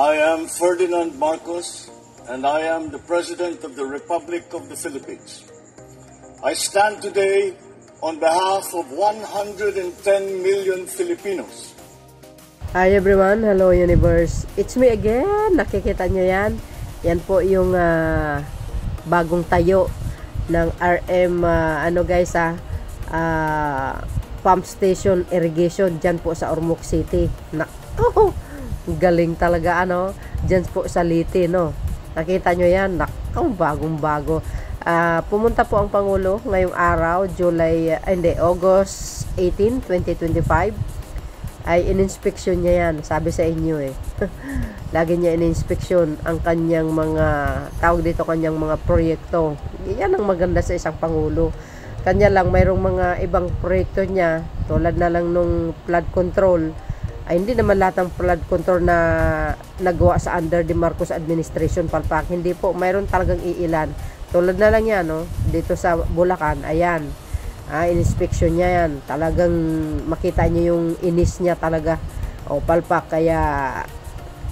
I am Ferdinand Marcos, and I am the President of the Republic of the Philippines. I stand today on behalf of 110 million Filipinos. Hi everyone, hello universe. It's me again. Nakikita nyo yan? Yan po yung bagong tayo ng RM pump station irrigation dyan po sa Ormoc City. Galing talaga dyan po sa Liti, no? Nakita nyo yan? Bagong bago. Pumunta po ang Pangulo ngayong araw, August 18, 2025. Ay in-inspection niya yan, sabi sa inyo lagi niya in-inspection ang kanyang kanyang mga proyekto. Yan ang maganda sa isang Pangulo. Kanya lang mayroong mga ibang proyekto niya, tulad na lang nung flood control. Hindi naman lahat ng flood control na nagawa sa under the Marcos administration, palpak. Hindi po, mayroon talagang iilan. Tulad na lang yan, dito sa Bulacan, ayan. In-inspection niya yan. Talagang makita niyo yung inis niya talaga. Palpak, kaya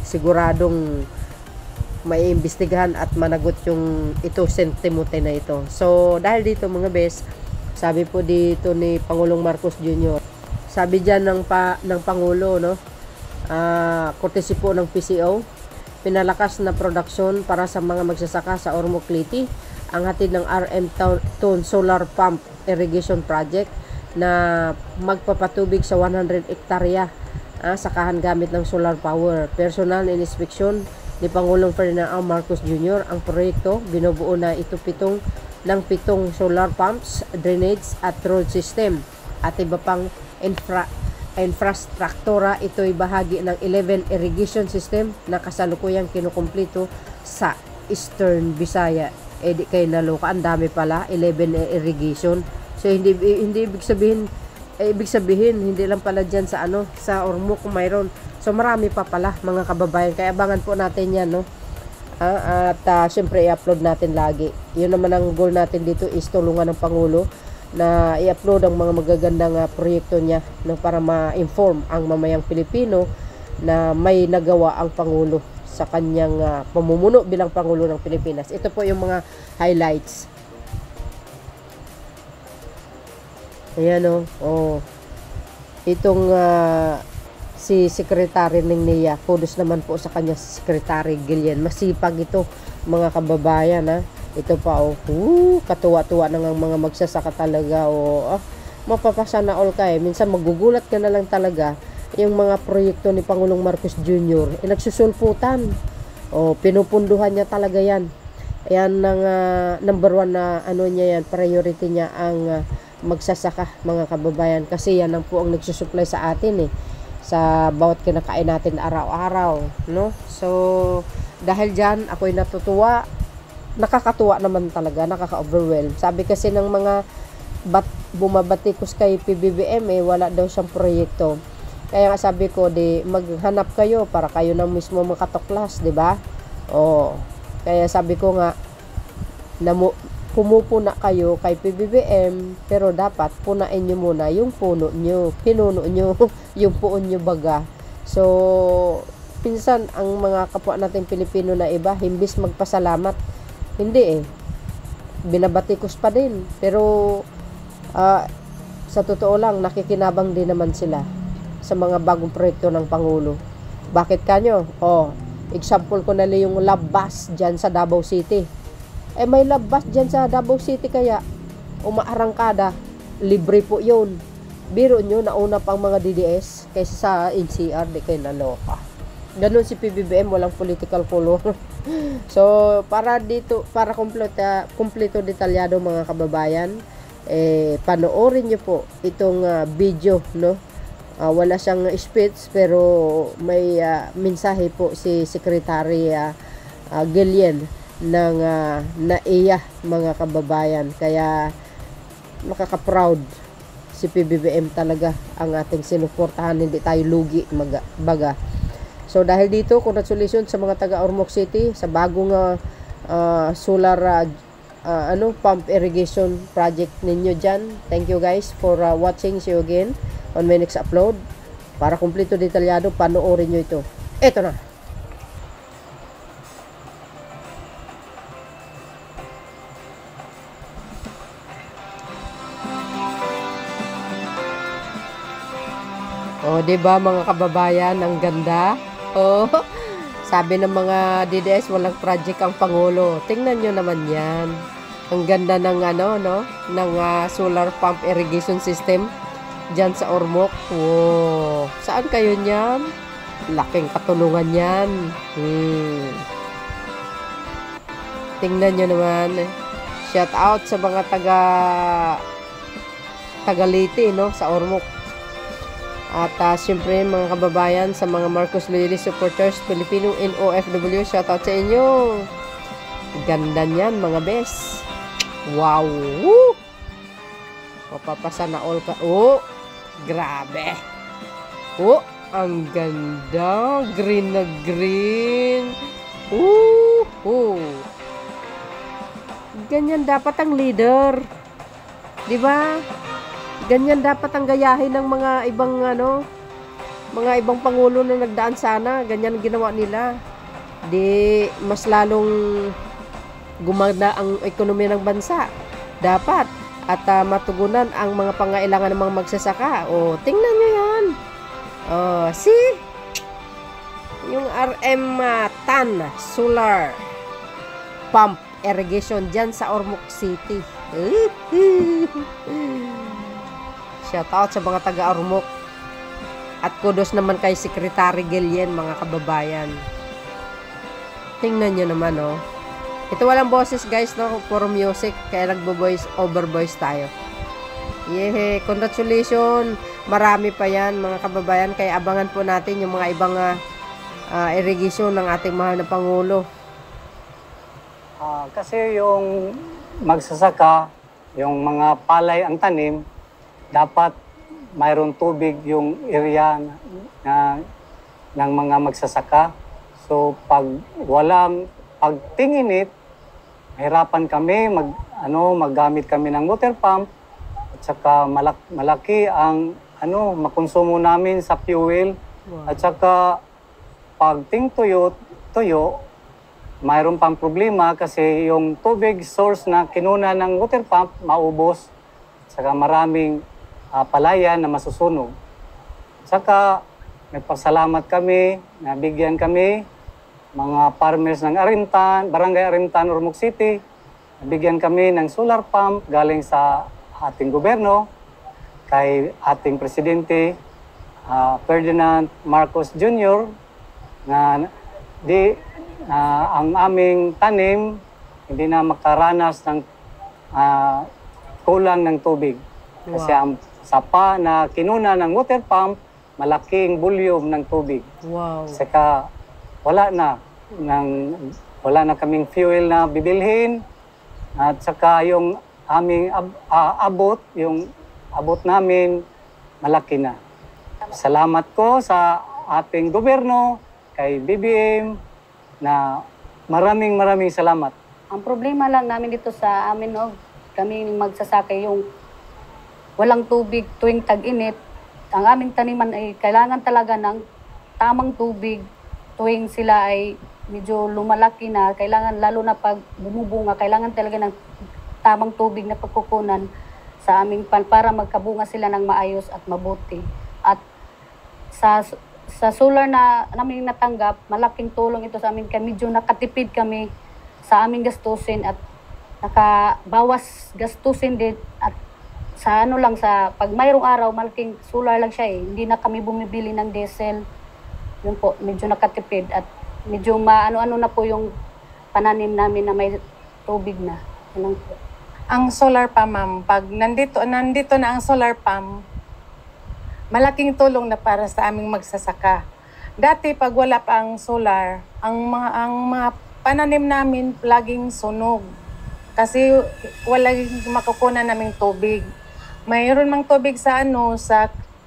siguradong may imbestigahan at managot yung sentimote na ito. So, dahil dito mga bes, sabi po dito ni Pangulong Marcos Jr., sabi dyan ng Pangulo, courtesy po ng PCO, pinalakas na production para sa mga magsasaka sa Ormoc Liti, ang hatid ng RM Town Solar Pump Irrigation Project na magpapatubig sa 100 hektarya sakahan gamit ng solar power. Personal inspection ni Pangulong Ferdinand Marcos Jr. Ang proyekto binubuo na pitong solar pumps, drainage at road system at iba pang infrastruktura. Ito'y bahagi ng 11 irrigation system na kasalukuyang kinukumpleto sa Eastern Visaya. Di kayo naloka, ang dami pala, 11 irrigation. So hindi ibig sabihin hindi lang pala diyan sa Ormoc mayroon. So marami pa pala mga kababayan, kaya abangan po natin yan, at syempre i-upload natin lagi. Yun naman ang goal natin dito, is tulungan ng Pangulo na i-upload ang mga magagandang proyekto niya, para ma-inform ang mamayang Pilipino na may nagawa ang Pangulo sa kanyang pamumuno bilang Pangulo ng Pilipinas. Ito po yung mga highlights. Ayan itong si Secretary ng NIA, kudos naman po sa kanya si Secretary Gillian. Masipag ito mga kababayan. Ito pa katuwa-tuwa na ng mga magsasaka talaga. Mapapasa na all kayo. Minsan magugulat ka na lang talaga yung mga proyekto ni Pangulong Marcos Jr. Nagsusulputan. Pinupunduhan niya talaga yan. Ayan ang number one na niya yan, priority niya ang magsasaka mga kababayan. Kasi yan ang po ang nagsusupply sa atin sa bawat kinakain natin araw-araw, no? So, dahil dyan, ako'y natutuwa. Nakakatuwa naman talaga, nakaka-overwhelm. Sabi kasi ng mga bumabatikos kay PBBM, wala daw siyang proyekto. Kaya nga sabi ko, maghanap kayo para kayo na mismo makatuklas, di ba? Kaya sabi ko nga, pumupuna kayo kay PBBM, pero dapat punain nyo muna yung puno nyo, pinuno nyo, yung puon nyo baga. So, pinsan ang mga kapwa nating Pilipino na iba, himbis magpasalamat, hindi binabatikos pa din. Pero, sa totoo lang, nakikinabang din naman sila sa mga bagong proyekto ng Pangulo. Bakit kanyo? Example ko na lang yung love bus dyan sa Davao City. May love bus dyan sa Davao City, kaya umaarangkada, libre po yun. Biro nyo, nauna pang mga DDS kaysa sa NCR, di kayo naloka. Ganun si PBBM, walang political color. So, para kumpleto detalyado mga kababayan, panoorin nyo po itong video, no? Wala siyang speech, pero may mensahe po si Secretary Gillian ng NAIA mga kababayan. Kaya nakaka-proud si PBBM talaga, ang ating sinuportahan, hindi tayo lugi baga. So dahil dito, congratulations sa mga taga Ormoc City sa bagong solar pump irrigation project ninyo dyan. Thank you guys for watching. See you again on my next upload. Para kumpleto detalyado, panoorin nyo ito. Ito na. O, di ba mga kababayan, ang ganda? O, sabi ng mga DDS, walang project ang Pangulo. Tingnan nyo naman yan. Ang ganda ng ng solar pump irrigation system dyan sa Ormoc. Wow. Saan kayo niyan? Laking katulungan yan. Tingnan nyo naman. Shout out sa mga taga-Leyte, no? Sa Ormoc. At siyempre mga kababayan, sa mga Marcos Loyalist supporters, Filipino in OFW, shout out sa inyo. Ganda niyan mga bes. Wow! Woo! Mapapasa na all ka. Oh! Grabe! Oh! Ang ganda! Green na green! Oh! Ganyan dapat ang leader. Di ba? Ganyan dapat ang gayahin ng mga ibang mga ibang pangulo na nagdaan sana. Ganyan ginawa nila. Di mas lalong gumanda ang ekonomiya ng bansa. Dapat. At matugunan ang mga pangailangan ng mga magsasaka. O, tingnan nyo yan. See? Yung RM TAN solar pump irrigation dyan sa Ormoc City. Shout out sa mga taga-Ormoc. At kudos naman kay Secretary Guillen, mga kababayan. Tingnan nyo naman, oh. Ito walang boses, guys, no? Puro music. Kaya nagbo-voice over voice tayo. Yehey! Congratulations! Marami pa yan, mga kababayan. Kaya abangan po natin yung mga ibang irrigation ng ating mahal na Pangulo. Kasi yung magsasaka, yung mga palay ang tanim, dapat mayroon tubig yung area ng mga magsasaka. So pag tingin mahirapan kami maggamit kami ng water pump at saka malaki ang makonsumo namin sa fuel. Wow. At saka pag tuyo mayroon pang problema kasi yung tubig source na kinuna ng water pump maubos. At saka maraming palayan na masusunog. Saka nagpasalamat kami, nabigyan kami mga farmers ng Arintan, Barangay Arintan, Ormoc City. Nabigyan kami ng solar pump galing sa ating gobyerno, kay ating presidente Ferdinand Marcos Jr. na ang aming tanim hindi na makaranas ng kulang ng tubig. Wow. Kasi ang sapa na kinuna ng water pump, malaking volume ng tubig. Wow. Saka wala na kaming fuel na bibilhin. At saka yung aming abot namin, malaki na. Salamat ko sa ating gobyerno, kay BBM, na maraming salamat. Ang problema lang namin dito sa amin, kami magsasaka yung walang tubig tuwing tag-init. Ang aming taniman ay kailangan talaga ng tamang tubig tuwing sila ay medyo lumalaki na. Kailangan, lalo na pag bumubunga, kailangan talaga ng tamang tubig na pagkukunan sa aming para magkabunga sila ng maayos at mabuti. At sa solar na namin natanggap, malaking tulong ito sa amin. Medyo nakatipid kami sa aming gastusin at nakabawas gastusin din. At sa pag mayroong araw, malaking solar lang siya eh. Hindi na kami bumibili ng diesel. Yun po, medyo nakatipid at medyo na po yung pananim namin na may tubig na. Yun po. Ang solar pump, ma'am, pag nandito na ang solar pump, malaking tulong na para sa aming magsasaka. Dati pag wala pa ang solar, ang mga pananim namin laging sunog. Kasi wala makukunan naming tubig. Mayroon mang tubig sa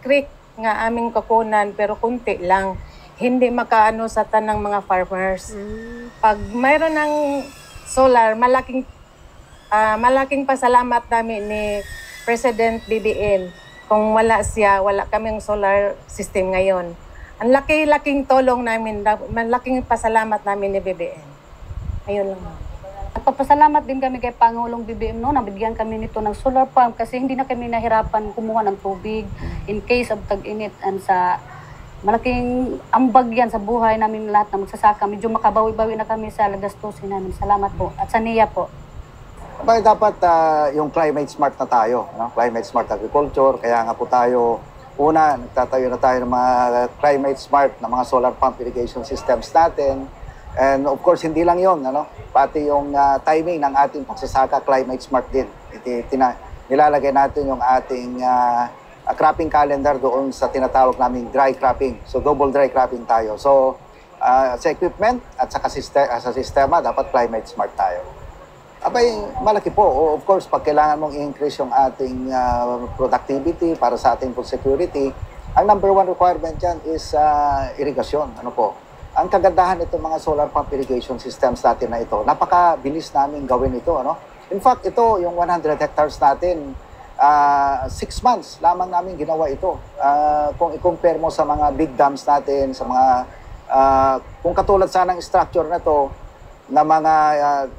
creek nga aming kukunan pero kunti lang. Hindi makaano sa tanang mga farmers. Pag mayroon ng solar, malaking pasalamat namin ni President BBM. Kung wala siya, wala kaming solar system ngayon. Ang laki-laking tulong namin, malaking pasalamat namin ni BBM. Ayun lang. Nagpapasalamat din kami kay Pangulong BBM no, nabigyan kami nito ng solar pump kasi hindi na kami nahirapan kumuha ng tubig in case of tag-init and sa malaking ambag yan sa buhay namin lahat na magsasaka. Medyo makabawi-bawi na kami sa gastusin namin. Salamat po. At sa NIA po. Bakit dapat yung climate smart na tayo, no? Climate smart agriculture, kaya nga po tayo, una, nagtatayo na tayo ng mga climate smart na mga solar pump irrigation systems natin. And of course, hindi lang yon, ano? Pati yung timing ng ating pagsasaka, climate smart din. Nilalagay natin yung ating cropping calendar doon sa tinatawag naming dry cropping. So double dry cropping tayo. So sa equipment at sa sistema, dapat climate smart tayo. Abay, malaki po. Of course, pag kailangan mong i-increase yung ating productivity para sa ating food security, ang number one requirement dyan is irrigation. Ano po? Ang kagandahan nito mga solar pump irrigation systems natin na ito, napakabilis namin gawin ito. Ano? In fact, ito, yung 100 hectares natin, 6 months lamang namin ginawa ito. Kung i-compare mo sa mga big dams natin, sa mga, kung katulad sana ng structure na to, na mga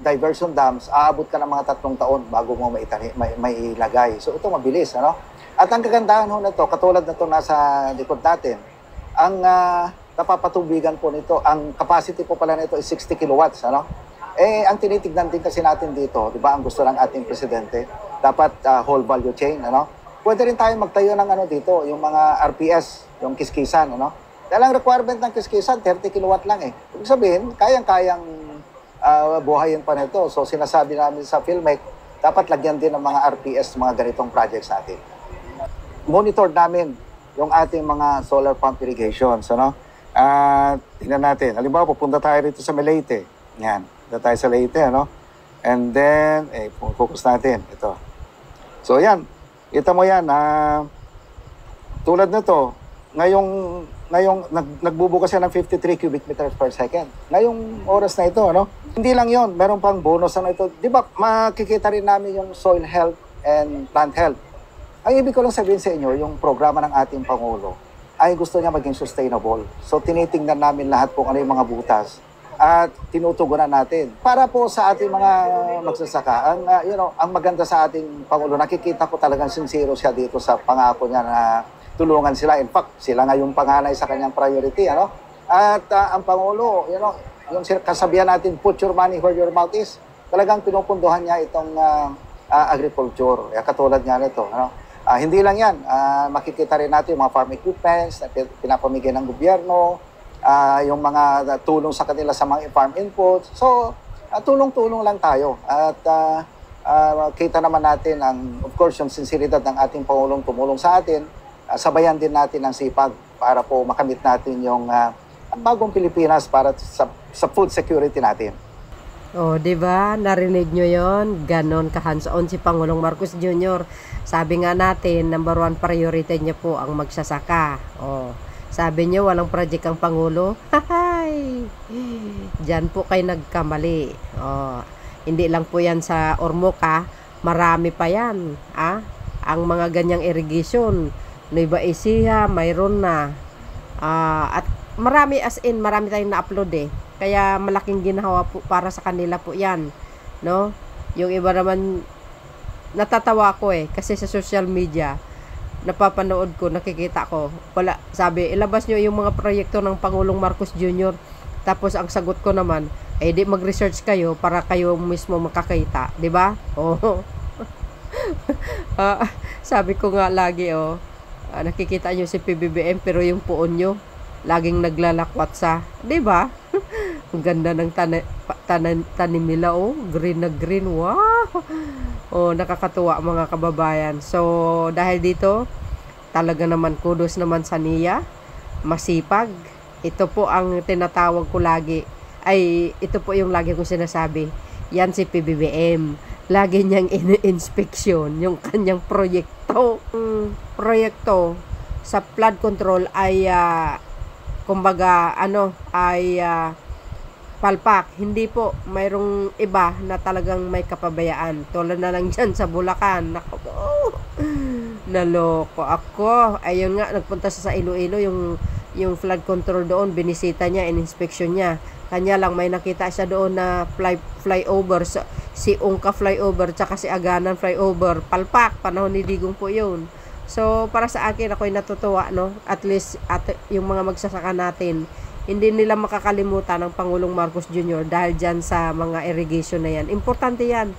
diversion dams, aabot ka ng mga 3 taon bago mo may ilagay. So ito mabilis, ano? At ang kagandahan ho na to, katulad na to nasa likod natin, ang napapatubigan po nito, ang capacity po pala nito is 60 kilowatts, ano? Eh, ang tinitignan din kasi natin dito, di ba, ang gusto ng ating presidente, dapat whole value chain, ano? Pwede rin tayo magtayo ng ano dito, yung mga RPS, yung kiskisan, ano? Dahil ang requirement ng kiskisan, 30 kilowatt lang eh. Ibig sabihin, kayang-kayang buhayin pa nito. So, sinasabi namin sa PhilMec, dapat lagyan din ng mga RPS, mga ganitong projects natin. Monitor namin yung ating mga solar pump irrigations, ano? Tingnan natin. Halimbawa, pupunta tayo rito sa Leyte. Yan. Punta tayo sa Leyte, ano? And then, focus natin. Ito. So, yan. Kita mo yan. Tulad nito, ngayong nagbubukas yan ng 53 cubic meters per second. Ngayong oras na ito, ano? Hindi lang yon, meron pang bonus na ito. Di ba, makikita rin namin yung soil health and plant health. Ang ibig ko lang sabihin sa inyo, yung programa ng ating Pangulo, ay gusto niya maging sustainable. So, tinitingnan namin lahat kung ano yung mga butas at tinutugunan natin. Para po sa ating mga magsasaka, ang maganda sa ating Pangulo, nakikita ko talagang sincero siya dito sa pangako niya na tulungan sila. In fact, sila nga yung panganay sa kanyang priority, ano? At ang Pangulo, yung kasabihan natin, put your money where your mouth is, talagang pinupunduhan niya itong agriculture. Katulad nga nito, ano? Hindi lang yan, makikita rin natin yung mga farm equipments na pinapamigay ng gobyerno, yung mga tulong sa kanila sa mga farm inputs. So, tulong-tulong lang tayo. At kita naman natin, of course, yung sinseridad ng ating Pangulong tumulong sa atin. Sabayan din natin ang sipag para po makamit natin yung bagong Pilipinas para sa food security natin. Oh, 'di ba? Narinig nyo 'yon? Ganon ka hands-on si Pangulong Marcos Jr. Sabi nga natin, number 1 priority niya po ang magsasaka. Oh, sabi niyo walang project ang Pangulo. Hay. Diyan po kayo nagkamali. Oh, hindi lang po 'yan sa Ormoc, marami pa 'yan, ang mga ganyang irrigation. Nueva Ecija, mayroon na. At marami marami tayong na-upload eh. Kaya malaking ginawa po para sa kanila po yan, no? Yung iba naman, natatawa ko eh, kasi sa social media, napapanood ko, nakikita ko, wala, sabi, ilabas nyo yung mga proyekto ng Pangulong Marcos Jr. Tapos ang sagot ko naman, di mag-research kayo para kayo mismo makakita, di ba? Oh. Sabi ko nga lagi, nakikita nyo si PBBM pero yung puon nyo, laging naglalakwat sa, di ba? Ang ganda ng tanim nila, green na green, wow! Nakakatuwa mga kababayan. So, dahil dito, talaga naman kudos naman sa NIA, masipag. Ito po ang tinatawag ko lagi, ito po yung lagi kong sinasabi, yan si PBBM. Lagi niyang in-inspeksyon yung kanyang proyekto. Proyekto sa flood control ay kumbaga palpak. Hindi po, mayroong iba na talagang may kapabayaan. Tulad na lang dyan sa Bulacan. Naloko ako. Ayun nga, nagpunta sa Iloilo, yung yung flood control doon, binisita niya, in-inspection niya. Kanya lang may nakita siya doon na flyover, si Ungka flyover, tsaka si Aganan flyover, palpak, panahon ni Digong po yun. So, para sa akin, ako'y natutuwa, no? At least, yung mga magsasaka natin, hindi nila makakalimutan ng Pangulong Marcos Jr. dahil dyan sa mga irrigation na yan. Importante yan.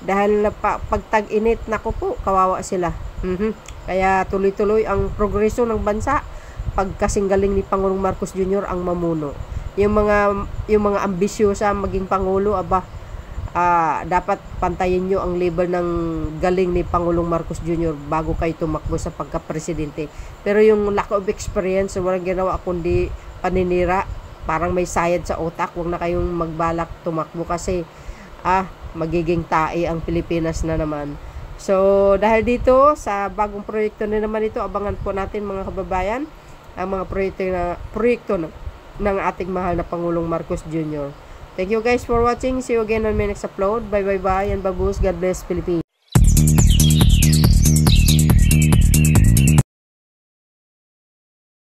Dahil pag tag-init, naku po, kawawa sila. Kaya tuloy-tuloy ang progreso ng bansa pag kasing galing ni Pangulong Marcos Jr. ang mamuno. Yung mga ambisyosa maging Pangulo, dapat pantayin nyo ang level ng galing ni Pangulong Marcos Jr. bago kayo tumakbo sa pagka-presidente. Pero yung lack of experience, walang ginawa kundi paninira, parang may sayad sa utak, huwag na kayong magbalak tumakbo kasi magiging tae ang Pilipinas na naman. So, dahil dito, sa bagong proyekto na naman ito, abangan po natin mga kababayan, ang mga proyekto ng ating mahal na Pangulong Marcos Jr. Thank you guys for watching. See you again on my next upload. Bye bye bye and babus. God bless Philippines.